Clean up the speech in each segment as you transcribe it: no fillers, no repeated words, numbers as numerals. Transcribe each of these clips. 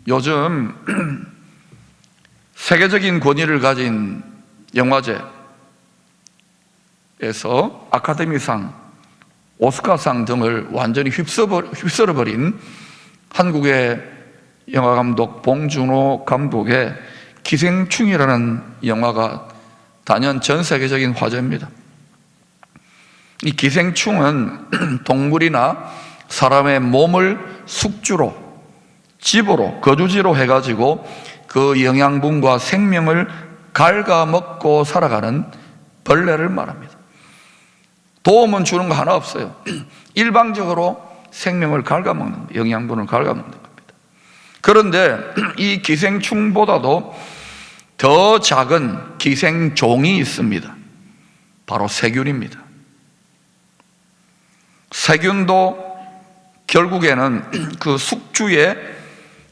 요즘 세계적인 권위를 가진 영화제에서 아카데미상, 오스카상 등을 완전히 휩쓸어버린 한국의 영화감독 봉준호 감독의 기생충이라는 영화가 단연 전 세계적인 화제입니다. 이 기생충은 동물이나 사람의 몸을 숙주로, 집으로, 거주지로 해가지고 그 영양분과 생명을 갉아먹고 살아가는 벌레를 말합니다. 도움은 주는 거 하나 없어요. 일방적으로 생명을 갉아먹는, 영양분을 갉아먹는 겁니다. 그런데 이 기생충보다도 더 작은 기생종이 있습니다. 바로 세균입니다. 세균도 결국에는 그 숙주의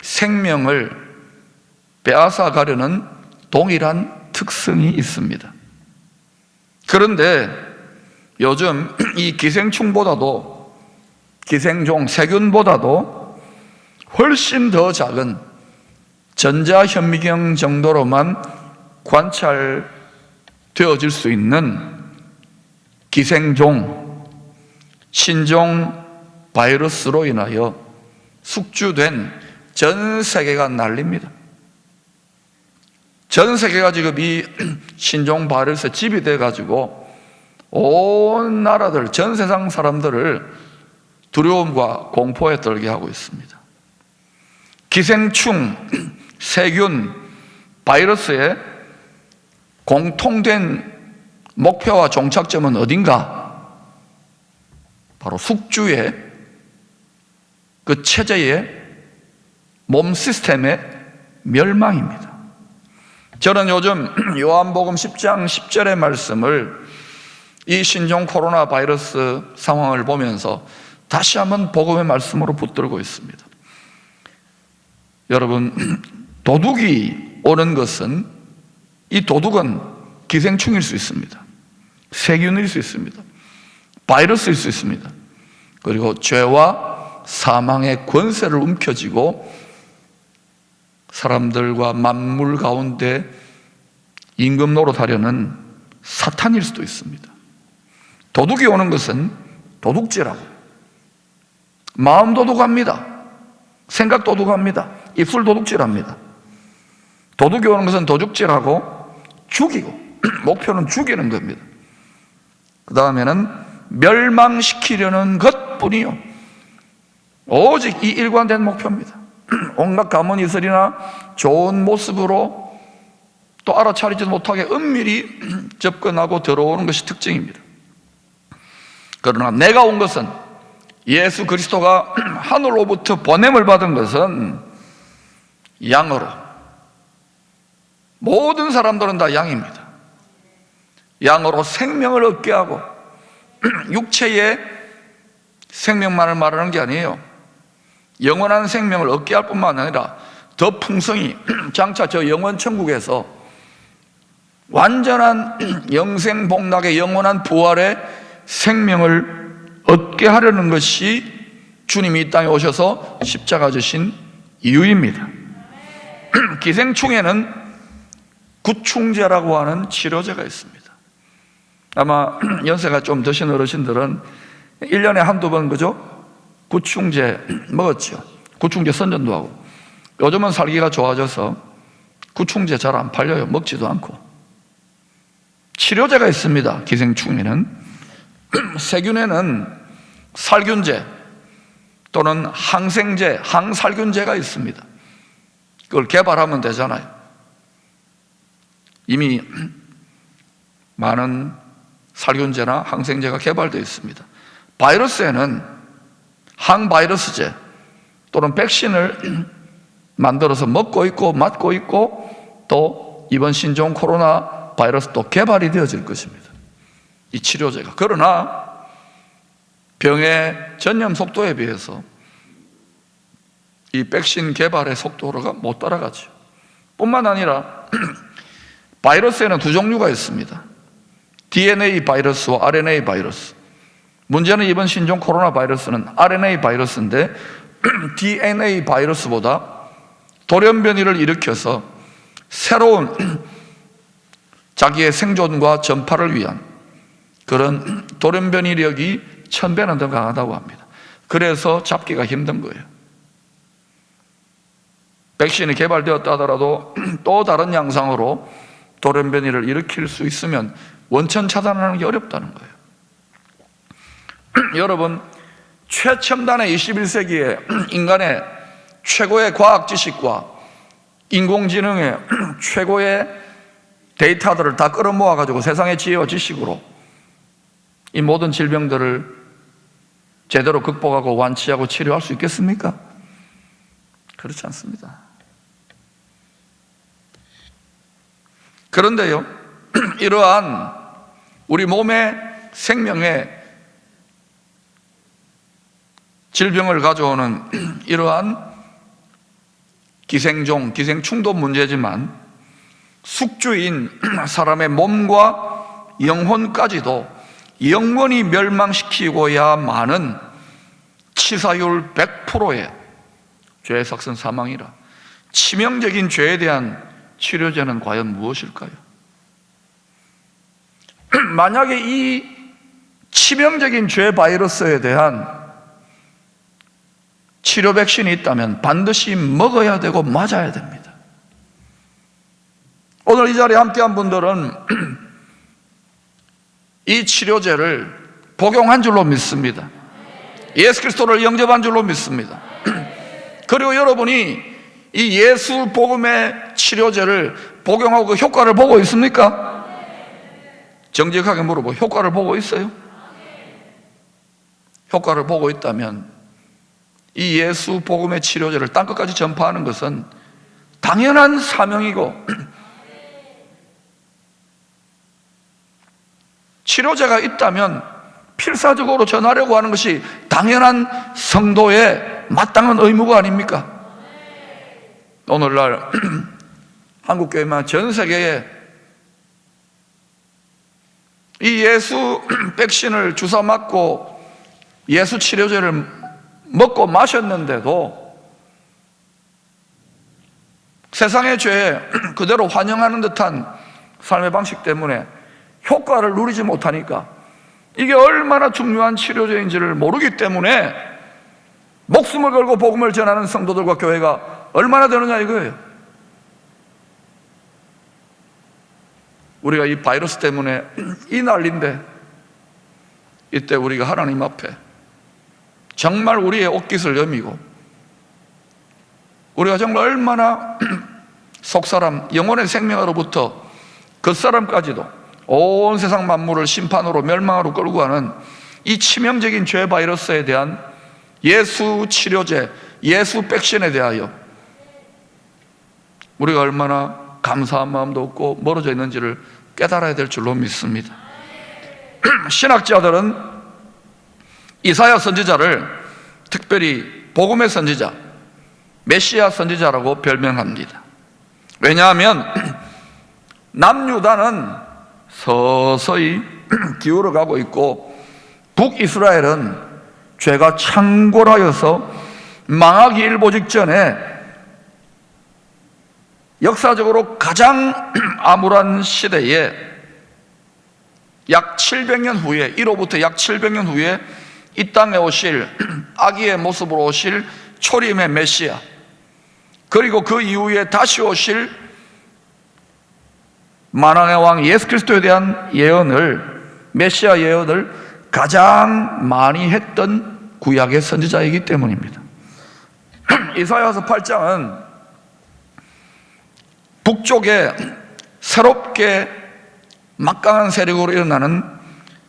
생명을 빼앗아 가려는 동일한 특성이 있습니다. 그런데 요즘 이 기생충보다도, 기생종, 세균보다도 훨씬 더 작은 전자현미경 정도로만 관찰되어질 수 있는 기생종, 신종 바이러스로 인하여 숙주된 전 세계가 난립니다. 전 세계가 지금 이 신종 바이러스에 집이 돼가지고 온 나라들, 전 세상 사람들을 두려움과 공포에 떨게 하고 있습니다. 기생충, 세균, 바이러스의 공통된 목표와 종착점은 어딘가? 바로 숙주의 그 체제의 몸 시스템의 멸망입니다. 저는 요즘 요한복음 10장 10절의 말씀을 이 신종 코로나 바이러스 상황을 보면서 다시 한번 복음의 말씀으로 붙들고 있습니다. 여러분, 도둑이 오는 것은, 이 도둑은 기생충일 수 있습니다. 세균일 수 있습니다. 바이러스일 수 있습니다. 그리고 죄와 사망의 권세를 움켜쥐고 사람들과 만물 가운데 임금 노릇하려는 사탄일 수도 있습니다. 도둑이 오는 것은 도둑질하고, 마음 도둑합니다. 생각 도둑합니다. 입술 도둑질합니다. 도둑이 오는 것은 도둑질하고 죽이고, 목표는 죽이는 겁니다. 그 다음에는 멸망시키려는 것뿐이요, 오직 이 일관된 목표입니다. 온갖 가문이슬이나 좋은 모습으로 또 알아차리지 못하게 은밀히 접근하고 들어오는 것이 특징입니다. 그러나 내가 온 것은, 예수 그리스도가 하늘로부터 보냄을 받은 것은 양으로, 모든 사람들은 다 양입니다. 양으로 생명을 얻게 하고, 육체의 생명만을 말하는 게 아니에요. 영원한 생명을 얻게 할 뿐만 아니라 더 풍성히, 장차 저 영원 천국에서 완전한 영생복락의 영원한 부활의 생명을 얻게 하려는 것이 주님이 이 땅에 오셔서 십자가 지신 이유입니다. 기생충에는 구충제라고 하는 치료제가 있습니다. 아마 연세가 좀 드신 어르신들은 1년에 한두 번, 그죠? 구충제 먹었죠. 구충제 선전도 하고. 요즘은 살기가 좋아져서 구충제 잘 안 팔려요. 먹지도 않고. 치료제가 있습니다. 기생충에는. 세균에는 살균제 또는 항생제, 항살균제가 있습니다. 그걸 개발하면 되잖아요. 이미 많은 살균제나 항생제가 개발되어 있습니다. 바이러스에는 항바이러스제 또는 백신을 만들어서 먹고 있고 맞고 있고, 또 이번 신종 코로나 바이러스도 개발이 되어질 것입니다. 이 치료제가. 그러나 병의 전염 속도에 비해서 이 백신 개발의 속도가 못 따라가죠. 뿐만 아니라 바이러스에는 두 종류가 있습니다. DNA 바이러스와 RNA 바이러스. 문제는 이번 신종 코로나 바이러스는 RNA 바이러스인데 DNA 바이러스보다 돌연변이를 일으켜서 새로운 자기의 생존과 전파를 위한 그런 돌연변이력이 1000배나 더 강하다고 합니다. 그래서 잡기가 힘든 거예요. 백신이 개발되었다 하더라도 또 다른 양상으로 돌연변이를 일으킬 수 있으면 원천 차단하는 게 어렵다는 거예요. 여러분, 최첨단의 21세기에 인간의 최고의 과학 지식과 인공지능의 최고의 데이터들을 다 끌어모아 가지고 세상의 지혜와 지식으로 이 모든 질병들을 제대로 극복하고 완치하고 치료할 수 있겠습니까? 그렇지 않습니다. 그런데요, 이러한 우리 몸의 생명의 질병을 가져오는 이러한 기생종, 기생충도 문제지만 숙주인 사람의 몸과 영혼까지도 영원히 멸망시키고야만은 치사율 100%의 죄의 삭선 사망이라. 치명적인 죄에 대한 치료제는 과연 무엇일까요? 만약에 이 치명적인 죄 바이러스에 대한 치료 백신이 있다면 반드시 먹어야 되고 맞아야 됩니다. 오늘 이 자리에 함께한 분들은 이 치료제를 복용한 줄로 믿습니다. 예수 그리스도를 영접한 줄로 믿습니다. 그리고 여러분이 이 예수 복음의 치료제를 복용하고 그 효과를 보고 있습니까? 정직하게 물어보고 효과를 보고 있어요? 효과를 보고 있다면 이 예수 복음의 치료제를 땅끝까지 전파하는 것은 당연한 사명이고 치료제가 있다면 필사적으로 전하려고 하는 것이 당연한 성도의 마땅한 의무가 아닙니까? 오늘날 한국교회만 전 세계에 이 예수 백신을 주사 맞고 예수 치료제를 먹고 마셨는데도 세상의 죄에 그대로 환영하는 듯한 삶의 방식 때문에 효과를 누리지 못하니까 이게 얼마나 중요한 치료제인지를 모르기 때문에 목숨을 걸고 복음을 전하는 성도들과 교회가 얼마나 되느냐 이거예요. 우리가 이 바이러스 때문에 이 난리인데 이때 우리가 하나님 앞에 정말 우리의 옷깃을 여미고 우리가 정말 얼마나 속사람 영혼의 생명으로부터 겉사람까지도 온 세상 만물을 심판으로 멸망으로 끌고 가는 이 치명적인 죄 바이러스에 대한 예수 치료제, 예수 백신에 대하여 우리가 얼마나 감사한 마음도 없고 멀어져 있는지를 깨달아야 될 줄로 믿습니다. 신학자들은 이사야 선지자를 특별히 복음의 선지자, 메시아 선지자라고 별명합니다. 왜냐하면 남유다는 서서히 기울어가고 있고 북이스라엘은 죄가 창궐하여서 망하기 일보 직전에 역사적으로 가장 암울한 시대에 약 700년 후에, 이로부터 약 700년 후에 이 땅에 오실 아기의 모습으로 오실 초림의 메시아, 그리고 그 이후에 다시 오실 만왕의 왕 예수 그리스도에 대한 예언을, 메시아 예언을 가장 많이 했던 구약의 선지자이기 때문입니다. 이사야서 8장은 북쪽에 새롭게 막강한 세력으로 일어나는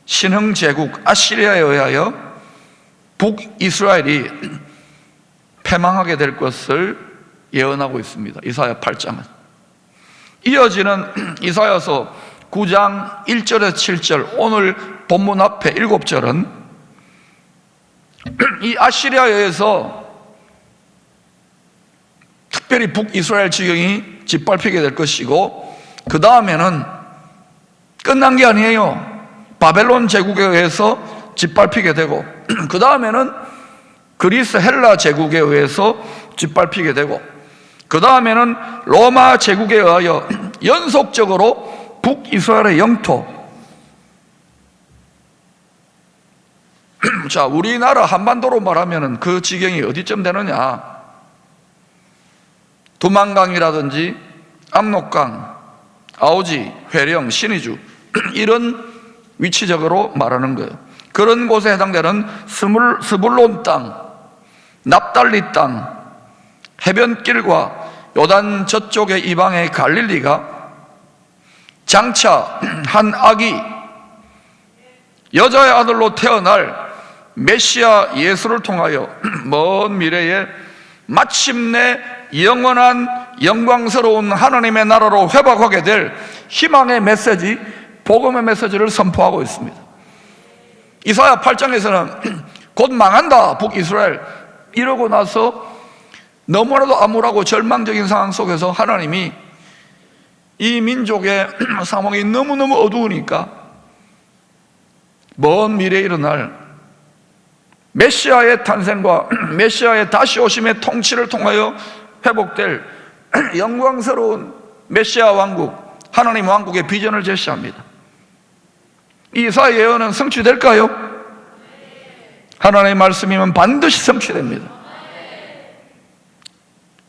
신흥제국 아시리아에 의하여 북이스라엘이 패망하게 될 것을 예언하고 있습니다. 이사야 8장은. 이어지는 이사야서 9장 1절에서 7절, 오늘 본문 앞에 7절은 이 아시리아에 의해서 특별히 북이스라엘 지경이 짓밟히게 될 것이고, 그 다음에는 끝난 게 아니에요. 바벨론 제국에 의해서 짓밟히게 되고, 그 다음에는 그리스 헬라 제국에 의해서 짓밟히게 되고, 그 다음에는 로마 제국에 의하여 연속적으로 북이스라엘의 영토, 자, 우리나라 한반도로 말하면 그 지경이 어디쯤 되느냐? 두만강이라든지 압록강, 아오지, 회령, 신의주 이런 위치적으로 말하는 거예요. 그런 곳에 해당되는 스불론 땅, 납달리 땅, 해변길과 요단 저쪽의 이방의 갈릴리가 장차 한 아기 여자의 아들로 태어날 메시아 예수를 통하여 먼 미래에 마침내 영원한 영광스러운 하나님의 나라로 회복하게 될 희망의 메시지, 복음의 메시지를 선포하고 있습니다. 이사야 8장에서는 곧 망한다 북이스라엘 이러고 나서 너무나도 암울하고 절망적인 상황 속에서 하나님이 이 민족의 상황이 너무너무 어두우니까 먼 미래에 일어날 메시아의 탄생과 메시아의 다시 오심의 통치를 통하여 회복될 영광스러운 메시아 왕국, 하나님 왕국의 비전을 제시합니다. 이 이사야 예언은 성취될까요? 하나님의 말씀이면 반드시 성취됩니다.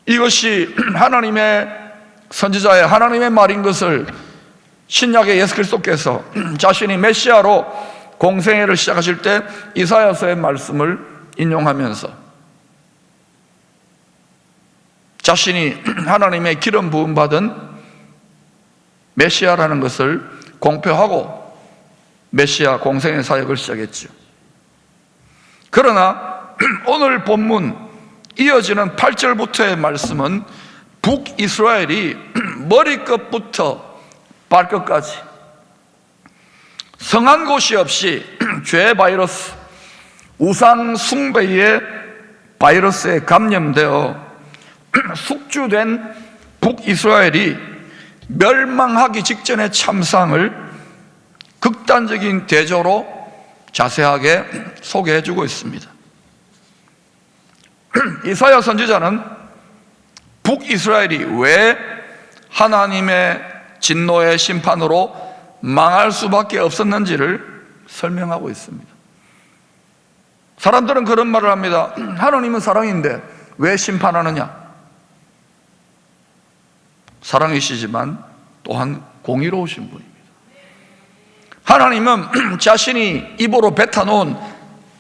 이것이 하나님의 선지자의 하나님의 말인 것을 신약의 예수 그리스도께서 자신이 메시아로 공생애를 시작하실 때 이사야서의 말씀을 인용하면서 자신이 하나님의 기름 부음 받은 메시아라는 것을 공표하고 메시아 공생애 사역을 시작했죠. 그러나 오늘 본문 이어지는 8절부터의 말씀은 북이스라엘이 머리끝부터 발끝까지 성한 곳이 없이 죄 바이러스, 우상 숭배의 바이러스에 감염되어 숙주된 북이스라엘이 멸망하기 직전의 참상을 극단적인 대조로 자세하게 소개해주고 있습니다. 이사야 선지자는 북이스라엘이 왜 하나님의 진노의 심판으로 망할 수밖에 없었는지를 설명하고 있습니다. 사람들은 그런 말을 합니다. 하나님은 사랑인데 왜 심판하느냐? 사랑이시지만 또한 공의로우신 분입니다. 하나님은 자신이 입으로 뱉어놓은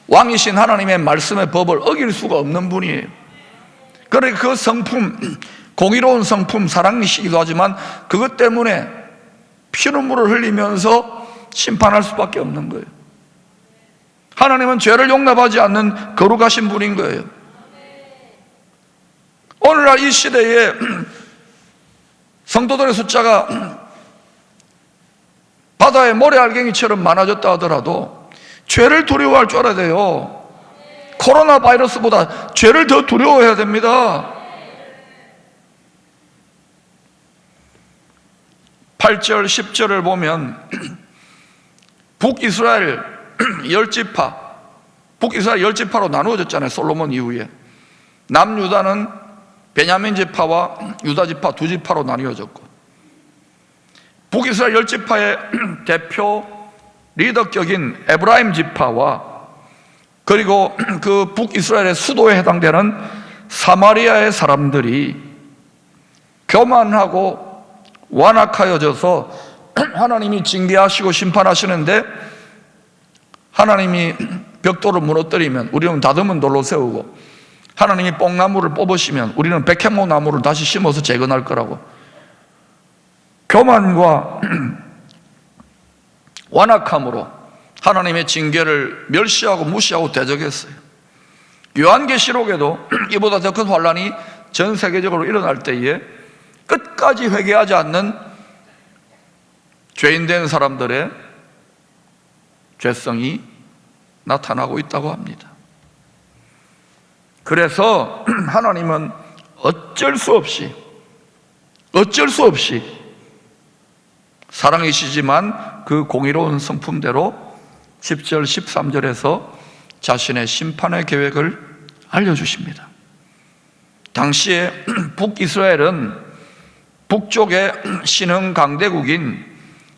왕이신 하나님의 말씀의 법을 어길 수가 없는 분이에요. 그러니까 그 성품, 공의로운 성품, 사랑이시기도 하지만 그것 때문에 피눈물을 흘리면서 심판할 수밖에 없는 거예요. 하나님은 죄를 용납하지 않는 거룩하신 분인 거예요. 오늘날 이 시대에 성도들의 숫자가 바다의 모래알갱이처럼 많아졌다 하더라도 죄를 두려워할 줄 알아야 돼요. 코로나 바이러스보다 죄를 더 두려워해야 됩니다. 8절, 10절을 보면 북이스라엘 10지파, 북이스라엘 10지파로 나누어졌잖아요. 솔로몬 이후에. 남유다는 베냐민 지파와 유다 지파 두 지파로 나뉘어졌고, 북이스라엘 10지파의 대표 리더격인 에브라임 지파와 그리고 그 북이스라엘의 수도에 해당되는 사마리아의 사람들이 교만하고 완악하여져서 하나님이 징계하시고 심판하시는데, 하나님이 벽돌을 무너뜨리면 우리는 다듬은 돌로 세우고, 하나님이 뽕나무를 뽑으시면 우리는 백향목 나무를 다시 심어서 재건할 거라고 교만과 완악함으로 하나님의 징계를 멸시하고 무시하고 대적했어요. 요한계시록에도 이보다 더 큰 환란이 전 세계적으로 일어날 때에 끝까지 회개하지 않는 죄인된 사람들의 죄성이 나타나고 있다고 합니다. 그래서 하나님은 어쩔 수 없이 사랑이시지만 그 공의로운 성품대로 10절 13절에서 자신의 심판의 계획을 알려주십니다. 당시에 북이스라엘은 북쪽의 신흥 강대국인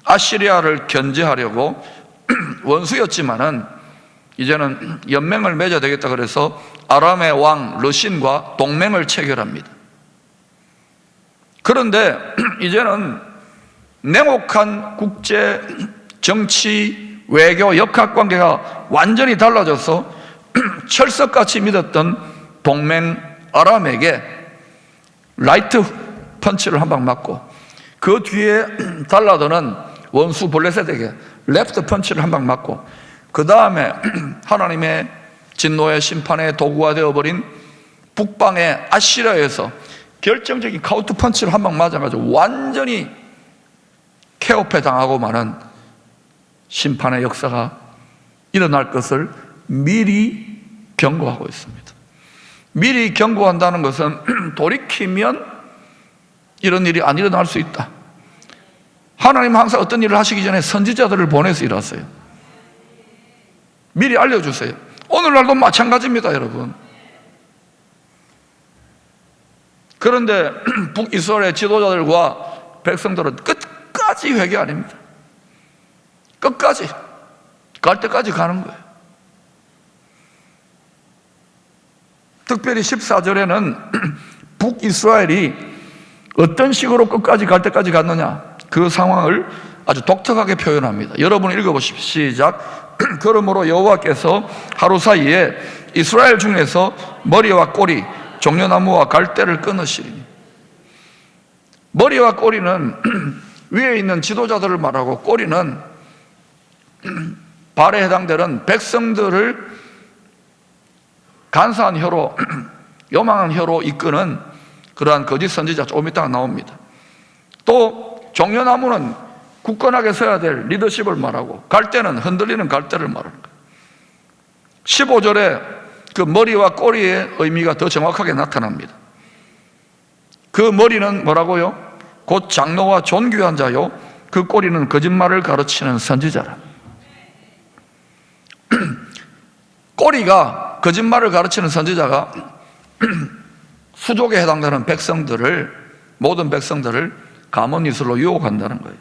아시리아를 견제하려고 원수였지만은 이제는 연맹을 맺어야 되겠다 그래서 아람의 왕 르신과 동맹을 체결합니다. 그런데 이제는 냉혹한 국제 정치 외교 역학관계가 완전히 달라져서 철석같이 믿었던 동맹 아람에게 라이트 펀치를 한 방 맞고 그 뒤에 달라드는 원수 블레셋에게 레프트 펀치를 한 방 맞고 그 다음에 하나님의 진노의 심판의 도구가 되어버린 북방의 아시리아에서 결정적인 카운트 펀치를 한 방 맞아가지고 완전히 케오패 당하고 마는 심판의 역사가 일어날 것을 미리 경고하고 있습니다. 미리 경고한다는 것은 돌이키면 이런 일이 안 일어날 수 있다. 하나님은 항상 어떤 일을 하시기 전에 선지자들을 보내서 일하세요. 미리 알려주세요. 오늘날도 마찬가지입니다, 여러분. 그런데 북이스라엘의 지도자들과 백성들은 끝까지 회개 아닙니다. 끝까지 갈 때까지 가는 거예요. 특별히 14절에는 북이스라엘이 어떤 식으로 끝까지 갈 때까지 갔느냐 그 상황을 아주 독특하게 표현합니다. 여러분 읽어보십시오. 시작. 그러므로 여호와께서 하루 사이에 이스라엘 중에서 머리와 꼬리 종려나무와 갈대를 끊으시리니. 머리와 꼬리는 위에 있는 지도자들을 말하고 꼬리는 발에 해당되는 백성들을 간사한 혀로 요망한 혀로 이끄는 그러한 거짓 선지자 조금 이따가 나옵니다. 또 종려나무는 굳건하게 서야 될 리더십을 말하고 갈대는 흔들리는 갈대를 말하는 거예요. 15절에 그 머리와 꼬리의 의미가 더 정확하게 나타납니다. 그 머리는 뭐라고요? 곧 장로와 존귀한 자요 그 꼬리는 거짓말을 가르치는 선지자라. 꼬리가 거짓말을 가르치는 선지자가 수족에 해당되는 백성들을 모든 백성들을 가문이슬로 유혹한다는 거예요.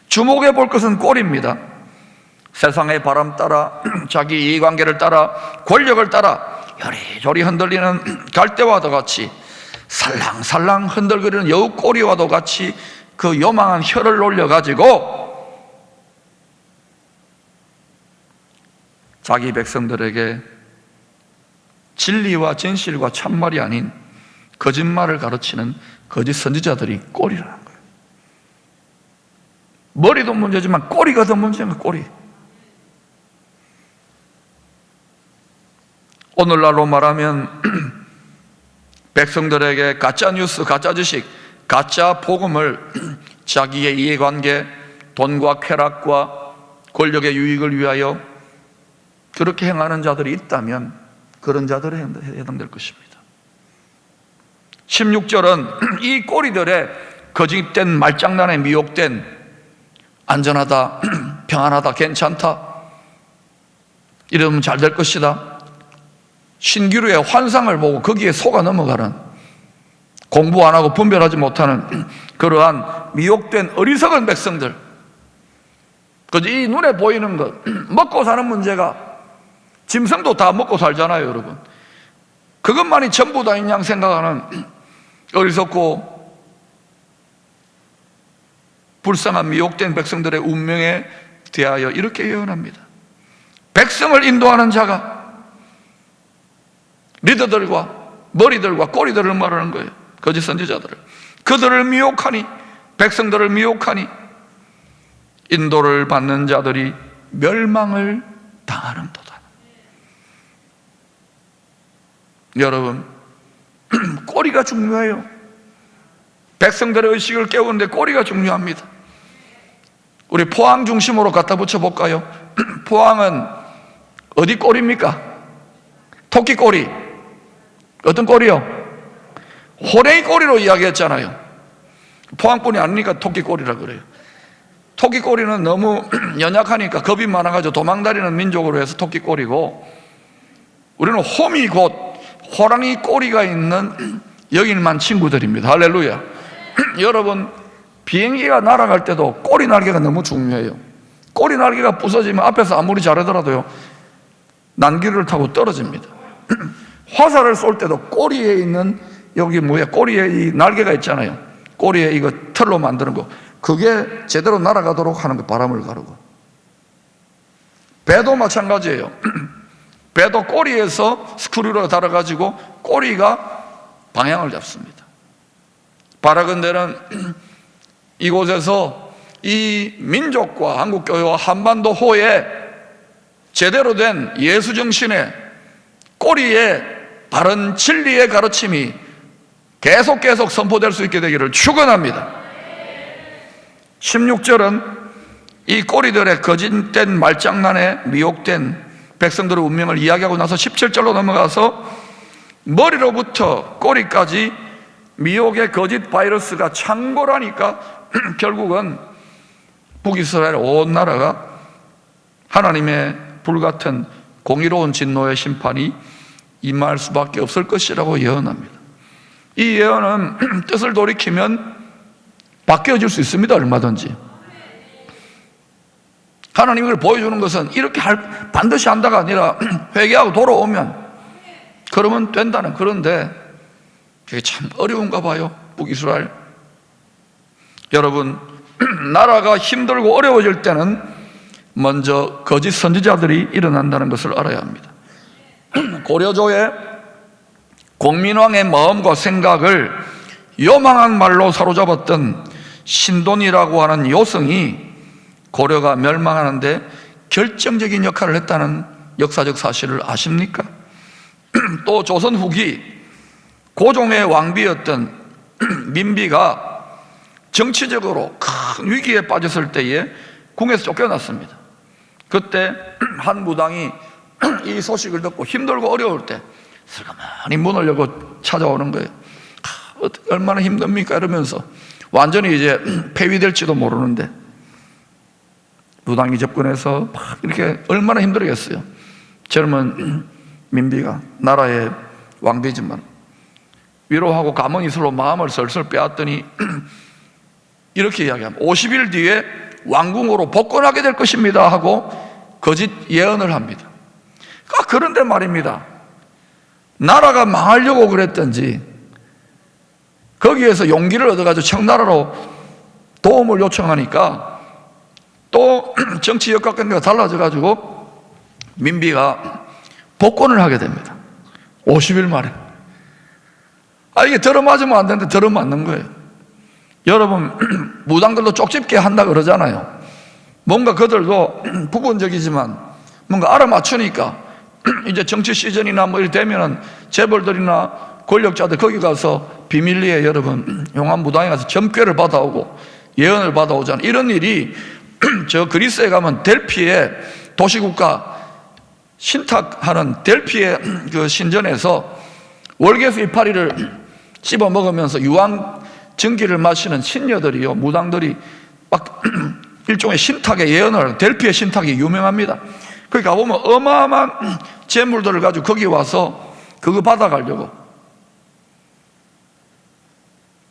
주목해 볼 것은 꼬리입니다. 세상의 바람 따라 자기 이해관계를 따라 권력을 따라 요리조리 흔들리는 갈대와도 같이 살랑살랑 흔들거리는 여우 꼬리와도 같이 그 요망한 혀를 놀려가지고 자기 백성들에게 진리와 진실과 참말이 아닌 거짓말을 가르치는 거짓 선지자들이 꼬리라는 거예요. 머리도 문제지만 꼬리가 더 문제인 거예요. 꼬리. 오늘날로 말하면 백성들에게 가짜 뉴스, 가짜 지식, 가짜 복음을 자기의 이해관계, 돈과 쾌락과 권력의 유익을 위하여 그렇게 행하는 자들이 있다면 그런 자들에 해당될 것입니다. 16절은 이 꼬리들의 거짓된 말장난에 미혹된 안전하다, 평안하다, 괜찮다, 이러면 잘 될 것이다, 신기루의 환상을 보고 거기에 속아 넘어가는, 공부 안 하고 분별하지 못하는 그러한 미혹된 어리석은 백성들, 이 눈에 보이는 것, 먹고 사는 문제가 짐승도 다 먹고 살잖아요, 여러분. 그것만이 전부 다인 양 생각하는 어리석고 불쌍한 미혹된 백성들의 운명에 대하여 이렇게 예언합니다. 백성을 인도하는 자가 리더들과 머리들과 꼬리들을 말하는 거예요. 거짓 선지자들을. 그들을 미혹하니, 백성들을 미혹하니 인도를 받는 자들이 멸망을 당하는도다. 여러분, 꼬리가 중요해요. 백성들의 의식을 깨우는데 꼬리가 중요합니다. 우리 포항 중심으로 갖다 붙여볼까요? 포항은 어디 꼬리입니까? 토끼 꼬리. 어떤 꼬리요? 호랭이 꼬리로 이야기했잖아요. 포항뿐이 아니니까 토끼 꼬리라 그래요. 토끼 꼬리는 너무 연약하니까 겁이 많아가지고 도망다니는 민족으로 해서 토끼 꼬리고, 우리는 홈이 곧 호랑이 꼬리가 있는 여기만 친구들입니다. 할렐루야. 여러분, 비행기가 날아갈 때도 꼬리 날개가 너무 중요해요. 꼬리 날개가 부서지면 앞에서 아무리 잘하더라도요, 난기를 타고 떨어집니다. 화살을 쏠 때도 꼬리에 있는, 여기 꼬리에 이 날개가 있잖아요. 꼬리에 이거 털로 만드는 거, 그게 제대로 날아가도록 하는 거, 바람을 가르고. 배도 마찬가지예요. 배도 꼬리에서 스크류로 달아가지고 꼬리가 방향을 잡습니다. 바라건대는 이곳에서 이 민족과 한국교회와 한반도호에 제대로 된 예수정신의 꼬리에 바른 진리의 가르침이 계속 선포될 수 있게 되기를 축원합니다. 16절은 이 꼬리들의 거짓된 말장난에 미혹된 백성들의 운명을 이야기하고 나서 17절로 넘어가서 머리로부터 꼬리까지 미혹의 거짓 바이러스가 창궐하니까 결국은 북이스라엘 온 나라가 하나님의 불같은 공의로운 진노의 심판이 임할 수밖에 없을 것이라고 예언합니다. 이 예언은 뜻을 돌이키면 바뀌어질 수 있습니다. 얼마든지. 하나님이 그걸 보여주는 것은 이렇게 반드시 한다가 아니라 회개하고 돌아오면 그러면 된다는. 그런데 그게 참 어려운가 봐요. 북이스라엘. 여러분, 나라가 힘들고 어려워질 때는 먼저 거짓 선지자들이 일어난다는 것을 알아야 합니다. 고려조의 공민왕의 마음과 생각을 요망한 말로 사로잡았던 신돈이라고 하는 요성이 고려가 멸망하는데 결정적인 역할을 했다는 역사적 사실을 아십니까? 또 조선 후기 고종의 왕비였던 민비가 정치적으로 큰 위기에 빠졌을 때에 궁에서 쫓겨났습니다. 그때 한 무당이 이 소식을 듣고 힘들고 어려울 때 슬그머니 문을 열고 찾아오는 거예요. 얼마나 힘듭니까? 이러면서 완전히 이제 폐위될지도 모르는데 무당이 접근해서 막 이렇게 얼마나 힘들겠어요. 젊은 민비가 나라의 왕비지만 위로하고 가문이슬로 마음을 슬슬 빼앗더니 이렇게 이야기합니다. 50일 뒤에 왕궁으로 복권하게 될 것입니다 하고 거짓 예언을 합니다. 그런데 말입니다, 나라가 망하려고 그랬던지 거기에서 용기를 얻어가지고 청나라로 도움을 요청하니까 또 정치 역학관계가 달라져가지고 민비가 복권을 하게 됩니다. 50일 만에. 이게 들어맞으면 안 되는데 들어맞는 거예요. 여러분, 무당들도 쪽집게 한다 그러잖아요. 뭔가 그들도 부분적이지만 뭔가 알아맞추니까 이제 정치 시즌이나 뭐 이렇게 되면은 재벌들이나 권력자들 거기 가서 비밀리에 여러분 용한 무당에 가서 점괘를 받아오고 예언을 받아오잖아요. 이런 일이 저 그리스에 가면 델피에 도시국가 신탁하는 델피의 그 신전에서 월계수 이파리를 씹어 먹으면서 유황 증기를 마시는 신녀들이요, 무당들이 막 일종의 신탁의 예언을 하는, 델피의 신탁이 유명합니다. 거기 가보면 어마어마한 재물들을 가지고 거기 와서 그거 받아가려고.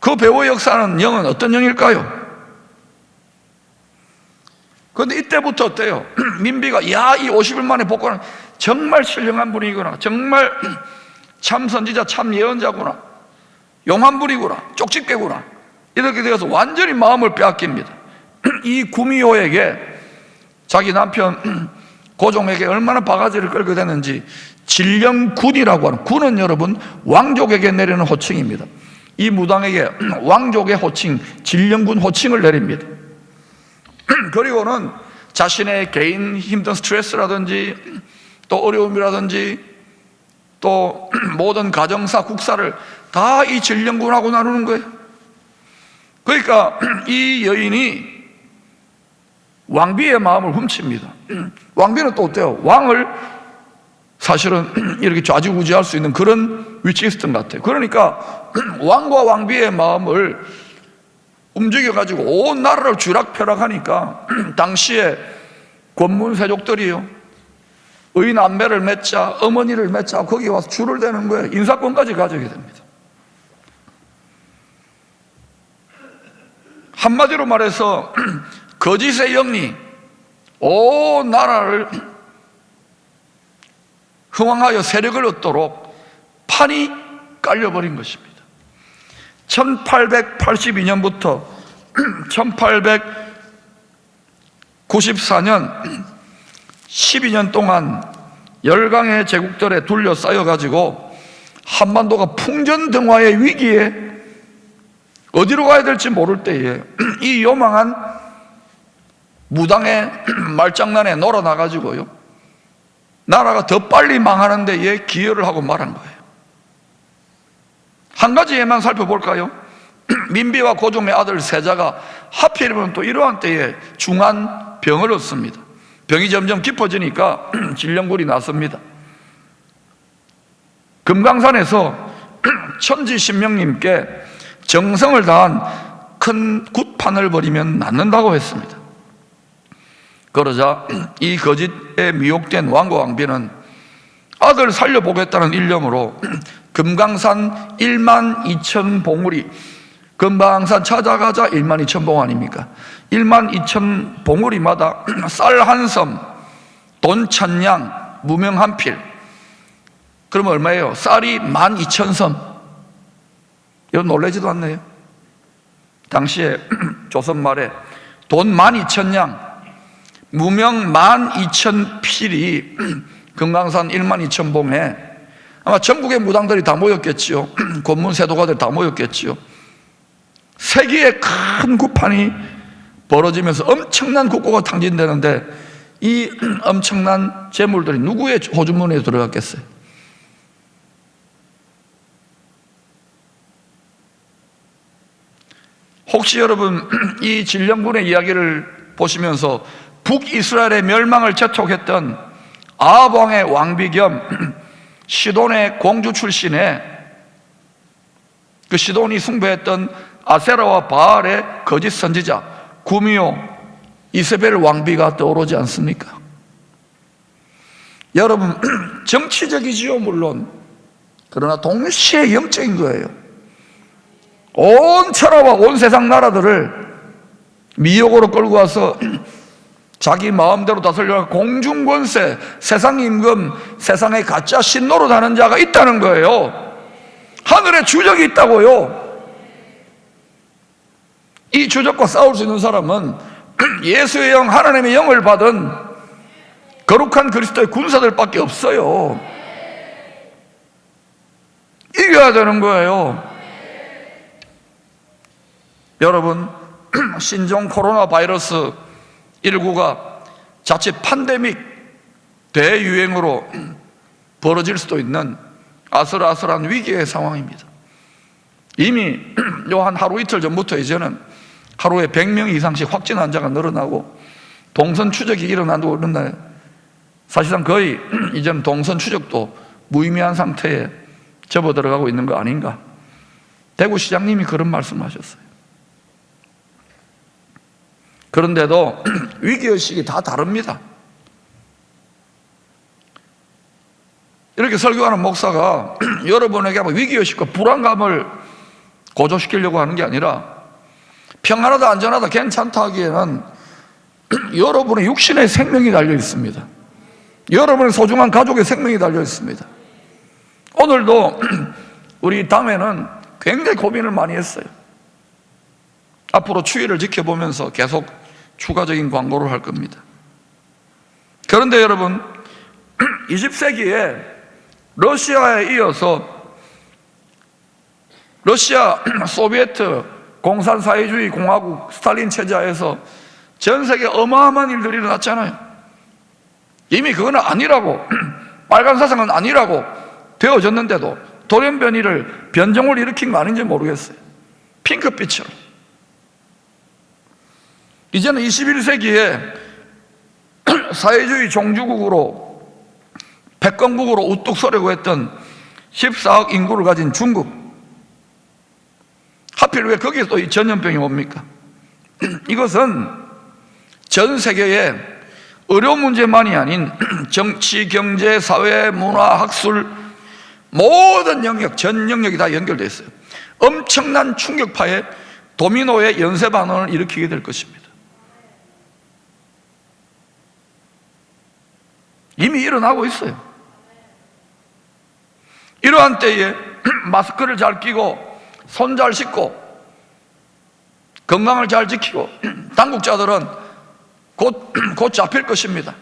그 배우의 역사는 영은 어떤 영일까요? 그런데 이때부터 어때요? 민비가 이 50일 만에 복권은 정말 신령한 분이구나, 정말 참 선지자, 참 예언자구나, 용한 분이구나, 쪽집게구나, 이렇게 되어서 완전히 마음을 빼앗깁니다. 이 구미호에게 자기 남편 고종에게 얼마나 바가지를 끌게 되는지 진령군이라고 하는, 군은 여러분 왕족에게 내리는 호칭입니다. 이 무당에게 왕족의 호칭, 진령군 호칭을 내립니다. 그리고는 자신의 개인 힘든 스트레스라든지 또 어려움이라든지 또 모든 가정사, 국사를 다 이 진령군하고 나누는 거예요. 그러니까 이 여인이 왕비의 마음을 훔칩니다. 왕비는 또 어때요? 왕을 사실은 이렇게 좌지우지할 수 있는 그런 위치에 있었던 것 같아요. 그러니까 왕과 왕비의 마음을 움직여가지고 온 나라를 쥐락펴락하니까 당시에 권문세족들이요, 의남매를 맺자, 어머니를 맺자 거기 와서 줄을 대는 거예요. 인사권까지 가지게 됩니다. 한마디로 말해서 거짓의 영이 온 나라를 흥왕하여 세력을 얻도록 판이 깔려버린 것입니다. 1882년부터 1894년 12년 동안 열강의 제국들에 둘러싸여 가지고 한반도가 풍전등화의 위기에 어디로 가야 될지 모를 때에 이 요망한 무당의 말장난에 놀아나가지고요, 나라가 더 빨리 망하는 데에 기여를 하고 말한 거예요. 한 가지 예만 살펴볼까요? 민비와 고종의 아들 세자가 하필이면 또 이러한 때에 중한 병을 얻습니다. 병이 점점 깊어지니까 질병굴이 났습니다. 금강산에서 천지신명님께 정성을 다한 큰 굿판을 벌이면 낫는다고 했습니다. 그러자 이 거짓에 미혹된 왕과 왕비는 아들 살려보겠다는 일념으로 금강산 12,000봉우리, 금강산 찾아가자 12,000봉 아닙니까? 12,000봉우리마다 쌀 한 섬, 돈 1,000냥, 무명 한 필. 그러면 얼마예요? 쌀이 12,000섬. 이거 놀라지도 않네요. 당시에 조선 말에 돈 12,000냥, 무명 12,000필이 금강산 12,000봉에 아마 전국의 무당들이 다 모였겠지요. 권문 세도가들 다 모였겠지요. 세기의 큰 구판이 벌어지면서 엄청난 국고가 탕진되는데 이 엄청난 재물들이 누구의 호주머니에 들어갔겠어요? 혹시 여러분 이 진령군의 이야기를 보시면서 북이스라엘의 멸망을 재촉했던 아합 왕의 왕비 겸 시돈의 공주 출신의 그 시돈이 숭배했던 아세라와 바알의 거짓 선지자 구미오 이세벨 왕비가 떠오르지 않습니까? 여러분, 정치적이지요 물론. 그러나 동시에 영적인 거예요. 온 천하와 온 세상 나라들을 미혹으로 끌고 와서 자기 마음대로 다스려고 공중권세, 세상 임금, 세상의 가짜 신노릇 하는 자가 있다는 거예요. 하늘에 주적이 있다고요. 이 주적과 싸울 수 있는 사람은 예수의 영, 하나님의 영을 받은 거룩한 그리스도의 군사들밖에 없어요. 이겨야 되는 거예요. 여러분, 신종 코로나 바이러스 19가 자칫 팬데믹 대유행으로 벌어질 수도 있는 아슬아슬한 위기의 상황입니다. 이미 요 한 하루 이틀 전부터 이제는 하루에 100명 이상씩 확진 환자가 늘어나고 동선 추적이 일어난다고 그러나요? 사실상 거의 이제는 동선 추적도 무의미한 상태에 접어들어가고 있는 거 아닌가? 대구시장님이 그런 말씀하셨어요. 그런데도 위기의식이 다 다릅니다. 이렇게 설교하는 목사가 여러분에게 위기의식과 불안감을 고조시키려고 하는 게 아니라 평안하다, 안전하다, 괜찮다 하기에는 여러분의 육신의 생명이 달려 있습니다. 여러분의 소중한 가족의 생명이 달려 있습니다. 오늘도 우리 당회는 굉장히 고민을 많이 했어요. 앞으로 추이를 지켜보면서 계속 추가적인 광고를 할 겁니다. 그런데 여러분, 20세기에 러시아에 이어서 러시아 소비에트 공산사회주의 공화국 스탈린 체제에서 전 세계 어마어마한 일들이 일어났잖아요. 이미 그거는 아니라고, 빨간 사상은 아니라고 되어졌는데도 돌연변이를, 변종을 일으킨 거 아닌지 모르겠어요. 핑크빛으로. 이제는 21세기에 사회주의 종주국으로, 패권국으로 우뚝 서려고 했던 14억 인구를 가진 중국, 하필 왜 거기에 또 이 전염병이 옵니까? 이것은 전 세계의 의료 문제만이 아닌 정치, 경제, 사회, 문화, 학술 모든 영역, 전 영역이 다 연결되어 있어요. 엄청난 충격파에 도미노의 연쇄 반응을 일으키게 될 것입니다. 이미 일어나고 있어요. 이러한 때에 마스크를 잘 끼고 손 잘 씻고 건강을 잘 지키고 당국자들은 곧 잡힐 것입니다.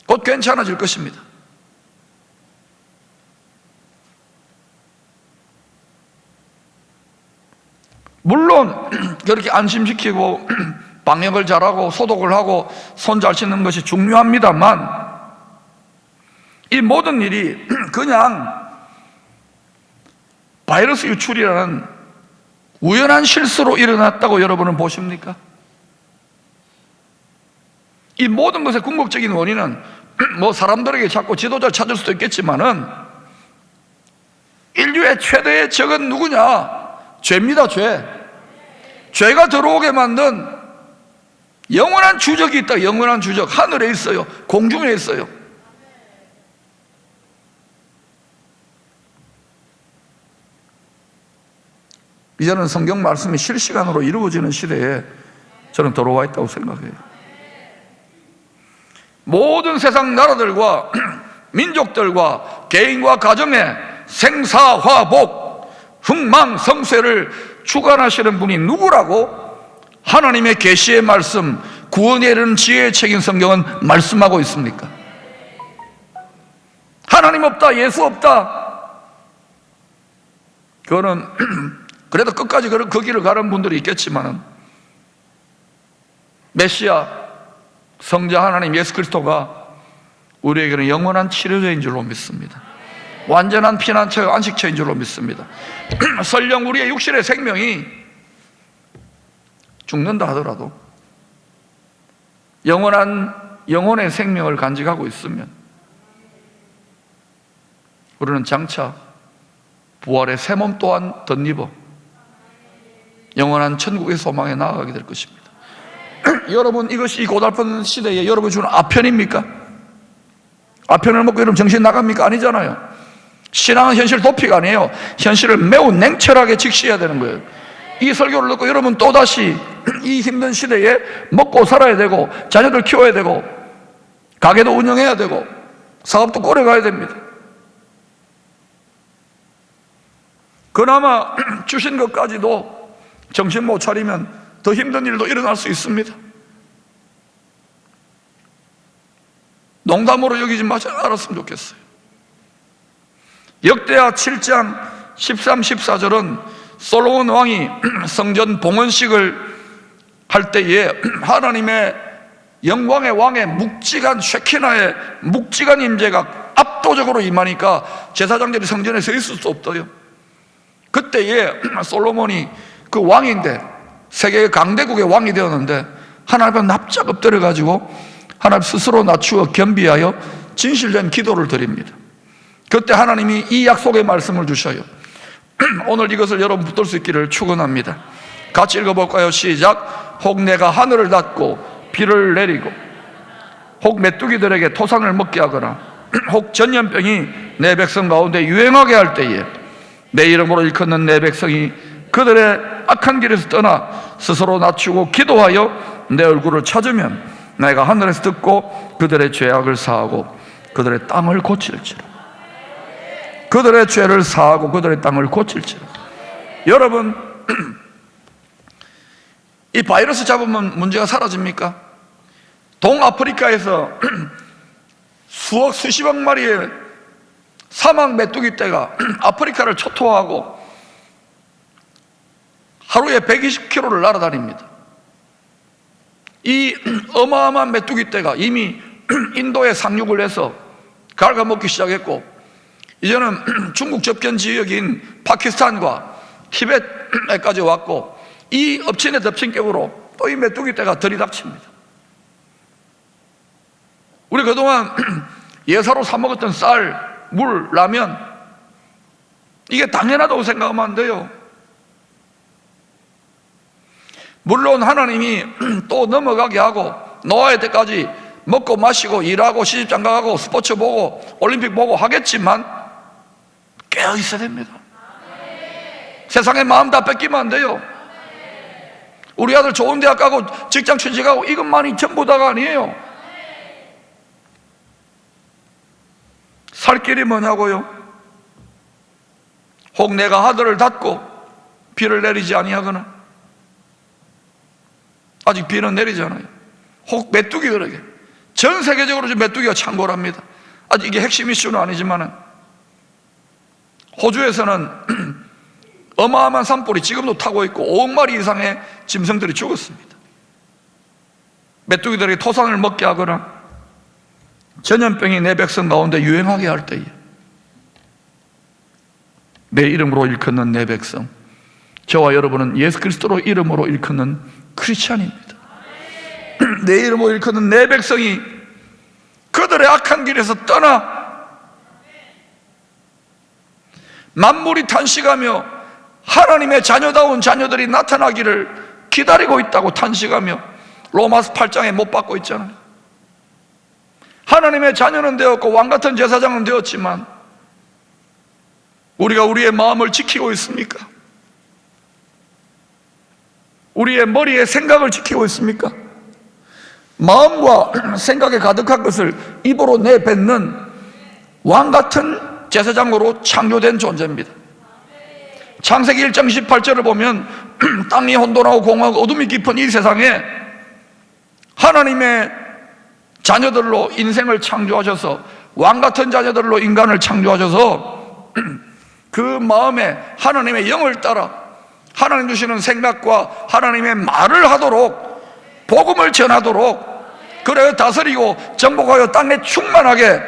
곧 괜찮아질 것입니다. 물론 그렇게 안심시키고 방역을 잘하고 소독을 하고 손 잘 씻는 것이 중요합니다만 이 모든 일이 그냥 바이러스 유출이라는 우연한 실수로 일어났다고 여러분은 보십니까? 이 모든 것의 궁극적인 원인은 뭐 사람들에게 자꾸 지도자를 찾을 수도 있겠지만은 인류의 최대의 적은 누구냐? 죄입니다. 죄가 들어오게 만든 영원한 주적이 있다. 영원한 주적. 하늘에 있어요. 공중에 있어요. 이제는 성경 말씀이 실시간으로 이루어지는 시대에 저는 들어와 있다고 생각해요. 모든 세상 나라들과 민족들과 개인과 가정의 생사화복, 흥망성쇠를 주관하시는 분이 누구라고 하나님의 계시의 말씀, 구원에 이르는 지혜의 책인 성경은 말씀하고 있습니까? 하나님 없다, 예수 없다. 그거는 그래도 끝까지 그 길을 가는 분들이 있겠지만은 메시아, 성자 하나님 예수 그리스도가 우리에게는 영원한 치료제인 줄로 믿습니다. 완전한 피난처, 안식처인 줄로 믿습니다. 설령 우리의 육신의 생명이 죽는다 하더라도 영혼의 생명을 간직하고 있으면 우리는 장차 부활의 새 몸 또한 덧입어 영원한 천국의 소망에 나아가게 될 것입니다. 여러분, 이것이 이 고달픈 시대에 여러분이 주는 아편입니까? 아편을 먹고 여러분 정신 나갑니까? 아니잖아요. 신앙은 현실 도피가 아니에요. 현실을 매우 냉철하게 직시해야 되는 거예요. 이 설교를 듣고 여러분 또다시 이 힘든 시대에 먹고 살아야 되고 자녀들 키워야 되고 가게도 운영해야 되고 사업도 꾸려가야 됩니다. 그나마 주신 것까지도 정신 못 차리면 더 힘든 일도 일어날 수 있습니다. 농담으로 여기지 마지 않았으면 좋겠어요. 역대하 7장 13, 14절은 솔로몬 왕이 성전 봉헌식을 할 때에 하나님의 영광의 왕의 묵직한 쉐키나의 묵직한 임재가 압도적으로 임하니까 제사장들이 성전에 서 있을 수 없어요. 그때에 솔로몬이 그 왕인데 세계의 강대국의 왕이 되었는데 하나님 앞에 납작 엎드려가지고 하나님 스스로 낮추어 겸비하여 진실된 기도를 드립니다. 그때 하나님이 이 약속의 말씀을 주셔요. 오늘 이것을 여러분 붙들 수 있기를 축원합니다. 같이 읽어볼까요? 시작. 혹 내가 하늘을 닫고 비를 내리고 혹 메뚜기들에게 토산을 먹게 하거나 혹 전염병이 내 백성 가운데 유행하게 할 때에 내 이름으로 일컫는 내 백성이 그들의 악한 길에서 떠나 스스로 낮추고 기도하여 내 얼굴을 찾으면 내가 하늘에서 듣고 그들의 죄악을 사하고 그들의 땅을 고칠지라. 그들의 죄를 사하고 그들의 땅을 고칠지라. 여러분, 이 바이러스 잡으면 문제가 사라집니까? 동아프리카에서 수억 수십억 마리의 사막 메뚜기 떼가 아프리카를 초토화하고 하루에 120km를 날아다닙니다. 이 어마어마한 메뚜기 떼가 이미 인도에 상륙을 해서 갉아먹기 시작했고 이제는 중국 접견 지역인 파키스탄과 티벳에까지 왔고 이 엎친의 덮친격으로 또 이 메뚜기 떼가 들이닥칩니다. 우리 그동안 예사로 사 먹었던 쌀, 물, 라면 이게 당연하다고 생각하면 안 돼요. 물론 하나님이 또 넘어가게 하고 노아의 때까지 먹고 마시고 일하고 시집장가 가고 스포츠 보고 올림픽 보고 하겠지만 깨어 있어야 됩니다. 세상에 마음 다 뺏기면 안 돼요. 우리 아들 좋은 대학 가고 직장 취직하고 이것만이 전부다가 아니에요. 살 길이 뭐냐고요? 혹 내가 하늘을 닫고 비를 내리지 아니하거나, 아직 비는 내리잖아요. 혹 메뚜기 그러게, 전 세계적으로 지금 메뚜기가 창궐합니다. 아직 이게 핵심 이슈는 아니지만 호주에서는 어마어마한 산불이 지금도 타고 있고 5억 마리 이상의 짐승들이 죽었습니다. 메뚜기들에게 토산을 먹게 하거나 전염병이 내 백성 가운데 유행하게 할 때에 내 이름으로 일컫는 내 백성, 저와 여러분은 예수 그리스도로 이름으로 일컫는 크리스찬입니다. 내 이름으로 일컫는 내 백성이 그들의 악한 길에서 떠나 만물이 탄식하며 하나님의 자녀다운 자녀들이 나타나기를 기다리고 있다고 탄식하며 로마서 8장에 못 박고 있잖아요. 하나님의 자녀는 되었고 왕같은 제사장은 되었지만 우리가 우리의 마음을 지키고 있습니까? 우리의 머리의 생각을 지키고 있습니까? 마음과 생각에 가득한 것을 입으로 내뱉는 왕같은 제사장으로 창조된 존재입니다. 창세기 1장 18절을 보면 땅이 혼돈하고 공허하고 어둠이 깊은 이 세상에 하나님의 자녀들로 인생을 창조하셔서 왕같은 자녀들로 인간을 창조하셔서 그 마음에 하나님의 영을 따라 하나님 주시는 생각과 하나님의 말을 하도록, 복음을 전하도록, 그래 다스리고 정복하여 땅에 충만하게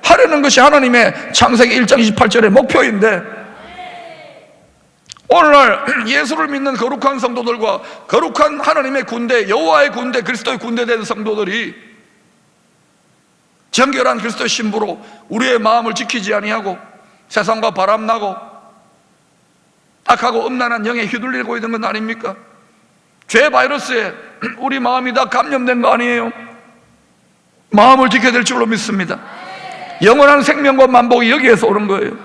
하려는 것이 하나님의 창세기 1장 28절의 목표인데, 오늘날 예수를 믿는 거룩한 성도들과 거룩한 하나님의 군대, 여호와의 군대, 그리스도의 군대 된 성도들이 정결한 그리스도의 신부로 우리의 마음을 지키지 아니하고 세상과 바람나고 악하고 음란한 영에 휘둘리고 있는 건 아닙니까? 죄 바이러스에 우리 마음이 다 감염된 거 아니에요? 마음을 지켜야 될 줄로 믿습니다. 영원한 생명과 만복이 여기에서 오는 거예요.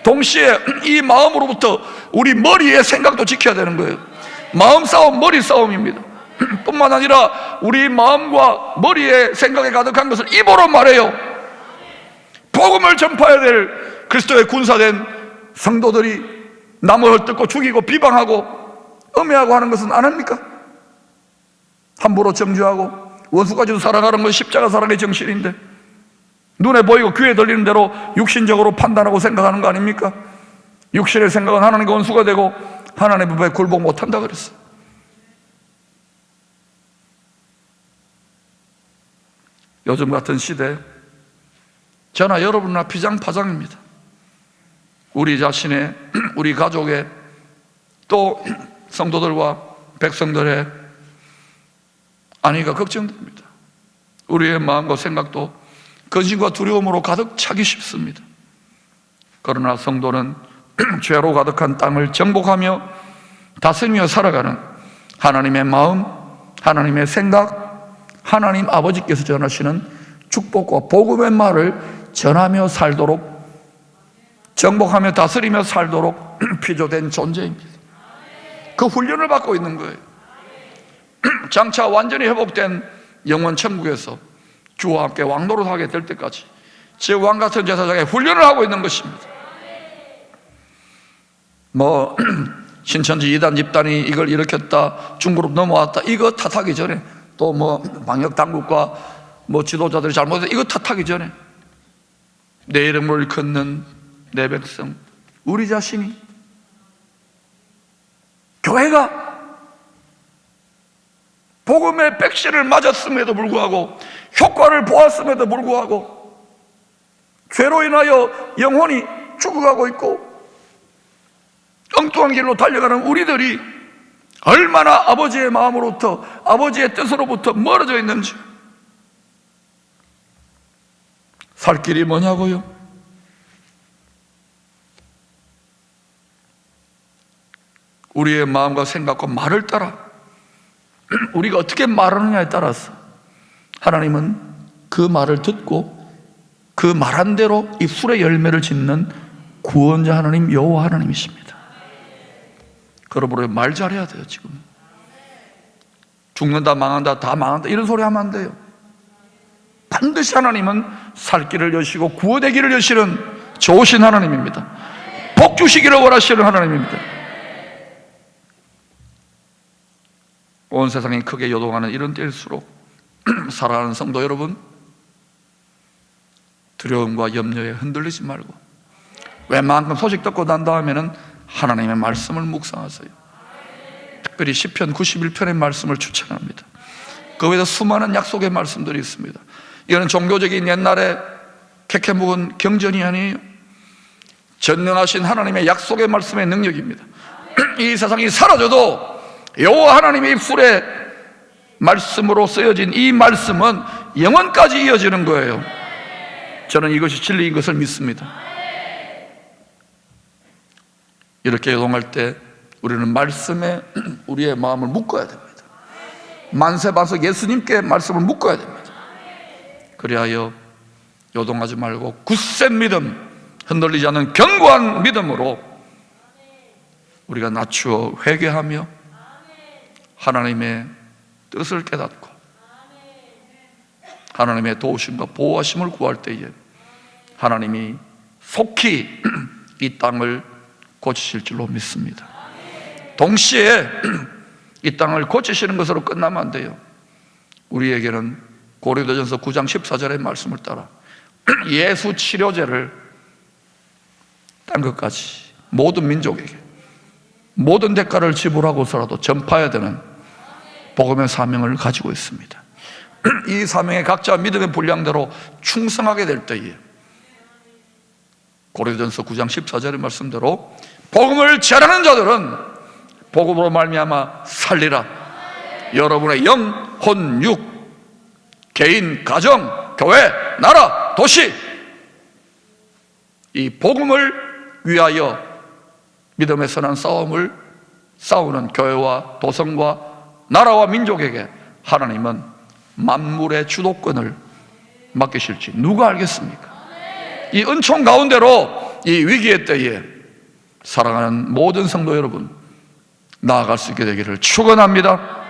동시에 이 마음으로부터 우리 머리의 생각도 지켜야 되는 거예요. 마음 싸움, 머리 싸움입니다. 뿐만 아니라 우리 마음과 머리의 생각에 가득한 것을 입으로 말해요. 복음을 전파해야 될 그리스도의 군사된 성도들이 남을 헐뜯고 죽이고 비방하고 음해하고 하는 것은 안 합니까? 함부로 정죄하고 원수까지도 살아가는 것이 십자가 사랑의 정신인데, 눈에 보이고 귀에 들리는 대로 육신적으로 판단하고 생각하는 거 아닙니까? 육신의 생각은 하나님과 원수가 되고 하나님의 법에 굴복 못한다 그랬어요. 요즘 같은 시대에 저나 여러분이나 피장파장입니다. 우리 자신의, 우리 가족의, 또 성도들과 백성들의 안위가 걱정됩니다. 우리의 마음과 생각도 근심과 두려움으로 가득 차기 쉽습니다. 그러나 성도는 죄로 가득한 땅을 정복하며 다스리며 살아가는 하나님의 마음, 하나님의 생각, 하나님 아버지께서 전하시는 축복과 복음의 말을 전하며 살도록, 정복하며 다스리며 살도록 피조된 존재입니다. 그 훈련을 받고 있는 거예요. 장차 완전히 회복된 영원 천국에서 주와 함께 왕노릇하게 될 때까지 제 왕같은 제사장의 훈련을 하고 있는 것입니다. 신천지 이단 집단이 이걸 일으켰다, 중그룹 넘어왔다, 이거 탓하기 전에, 또 방역당국과 지도자들이 잘못해서 이거 탓하기 전에 내 이름을 일컫는 내 백성, 우리 자신이, 교회가 복음의 백신을 맞았음에도 불구하고, 효과를 보았음에도 불구하고 죄로 인하여 영혼이 죽어가고 있고 엉뚱한 길로 달려가는 우리들이 얼마나 아버지의 마음으로부터, 아버지의 뜻으로부터 멀어져 있는지. 살 길이 뭐냐고요? 우리의 마음과 생각과 말을 따라 우리가 어떻게 말하느냐에 따라서 하나님은 그 말을 듣고 그 말한 대로 입술의 열매를 짓는 구원자 하나님, 여호와 하나님이십니다. 그러므로 말 잘해야 돼요. 지금 죽는다, 망한다, 다 망한다 이런 소리 하면 안 돼요. 반드시 하나님은 살 길을 여시고 구원의 길을 여시는 좋으신 하나님입니다. 복 주시기를 원하시는 하나님입니다. 온 세상이 크게 요동하는 이런 때일수록 사랑하는 성도 여러분, 두려움과 염려에 흔들리지 말고 웬만큼 소식 듣고 난 다음에는 하나님의 말씀을 묵상하세요. 특별히 시편 91편의 말씀을 추천합니다. 그 외에도 수많은 약속의 말씀들이 있습니다. 이거는 종교적인 옛날에 캐캐 묵은 경전이 아니에요. 전능하신 하나님의 약속의 말씀의 능력입니다. 이 세상이 사라져도 여호와 하나님의 입술에 말씀으로 쓰여진 이 말씀은 영원까지 이어지는 거예요. 저는 이것이 진리인 것을 믿습니다. 이렇게 요동할 때 우리는 말씀에 우리의 마음을 묶어야 됩니다. 만세반석 예수님께 말씀을 묶어야 됩니다. 그리하여 요동하지 말고 굳센 믿음, 흔들리지 않는 견고한 믿음으로 우리가 낮추어 회개하며 하나님의 뜻을 깨닫고 하나님의 도우심과 보호하심을 구할 때에 하나님이 속히 이 땅을 고치실 줄로 믿습니다. 동시에 이 땅을 고치시는 것으로 끝나면 안 돼요. 우리에게는 고린도전서 9장 14절의 말씀을 따라 예수 치료제를 딴 것까지 모든 민족에게 모든 대가를 지불하고서라도 전파해야 되는 복음의 사명을 가지고 있습니다. 이 사명에 각자 믿음의 분량대로 충성하게 될 때에 고린도전서 9장 14절의 말씀대로 복음을 전하는 자들은 복음으로 말미암아 살리라. 여러분의 영, 혼, 육, 개인, 가정, 교회, 나라, 도시, 이 복음을 위하여 믿음의 선한 싸움을 싸우는 교회와 도성과 나라와 민족에게 하나님은 만물의 주도권을 맡기실지 누가 알겠습니까? 이 은총 가운데로 이 위기의 때에 사랑하는 모든 성도 여러분 나아갈 수 있게 되기를 축원합니다.